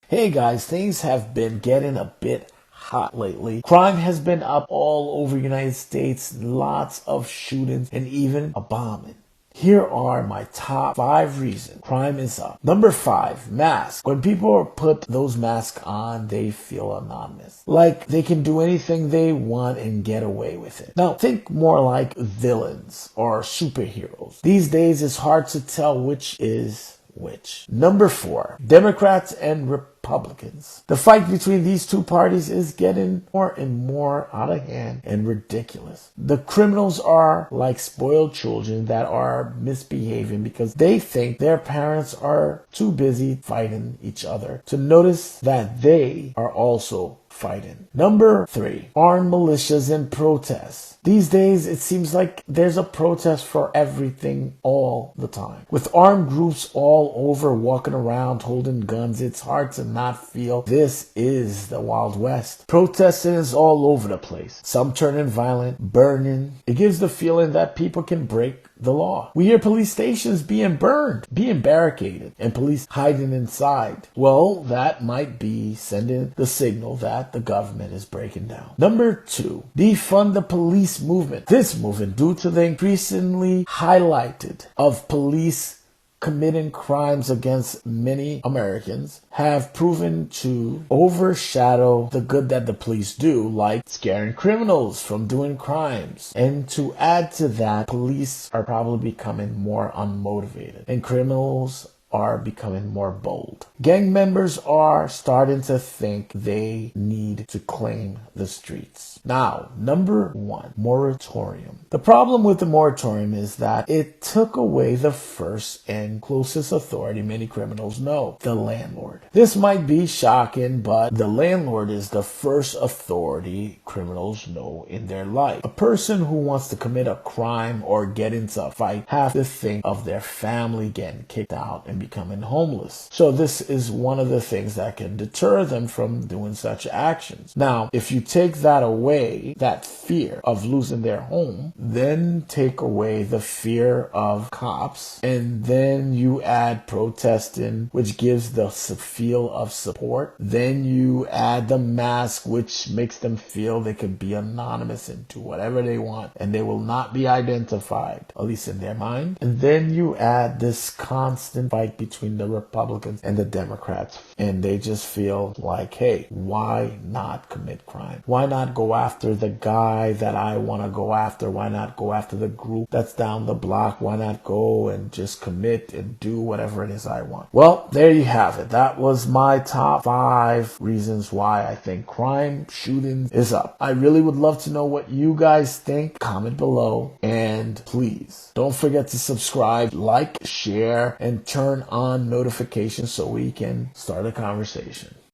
Hey guys, things have been getting a bit hot lately. Crime has been up all over the United States, lots of shootings and even a bombing. Here are my top 5 reasons crime is up. Number 5, masks. When people put those masks on, they feel anonymous. Like they can do anything they want and get away with it. Now, think more like villains or superheroes. These days, it's hard to tell which is which. Number 4, Democrats and Republicans. The fight between these two parties is getting more and more out of hand and ridiculous. The criminals are like spoiled children that are misbehaving because they think their parents are too busy fighting each other to notice that they are also fighting. Number 3, armed militias and protests. These days, it seems like there's a protest for everything all the time. With armed groups all over walking around holding guns, it's hard to not feel this is the Wild West. Protesting is all over the place. Some turning violent, burning. It gives the feeling that people can break the law. We hear police stations being burned, being barricaded, and police hiding inside. Well, that might be sending the signal that the government is breaking down. Number 2, defund the police movement. This movement, due to the increasingly highlighted of police committing crimes against many Americans, have proven to overshadow the good that the police do, like scaring criminals from doing crimes. And to add to that, police are probably becoming more unmotivated, and criminals are becoming more bold. Gang members are starting to think they need to claim the streets. Now, number 1, moratorium. The problem with the moratorium is that it took away the first and closest authority many criminals know, the landlord. This might be shocking, but the landlord is the first authority criminals know in their life. A person who wants to commit a crime or get into a fight have to think of their family getting kicked out and becoming homeless. So this is one of the things that can deter them from doing such actions. Now, if you take that away, that fear of losing their home, then take away the fear of cops, and then you add protesting, which gives the feel of support. Then you add the mask, which makes them feel they can be anonymous and do whatever they want, and they will not be identified, at least in their mind. And then you add this constant fight between the Republicans and the Democrats, and they just feel like, hey, why not commit crime? Why not go after the guy that I want to go after? Why not go after the group that's down the block? Why not go and just commit and do whatever it is I want? Well, there you have it. That was my top 5 reasons why I think crime, shootings is up. I really would love to know what you guys think. Comment below, and please don't forget to subscribe, like, share, and turn on notifications so we can start a conversation.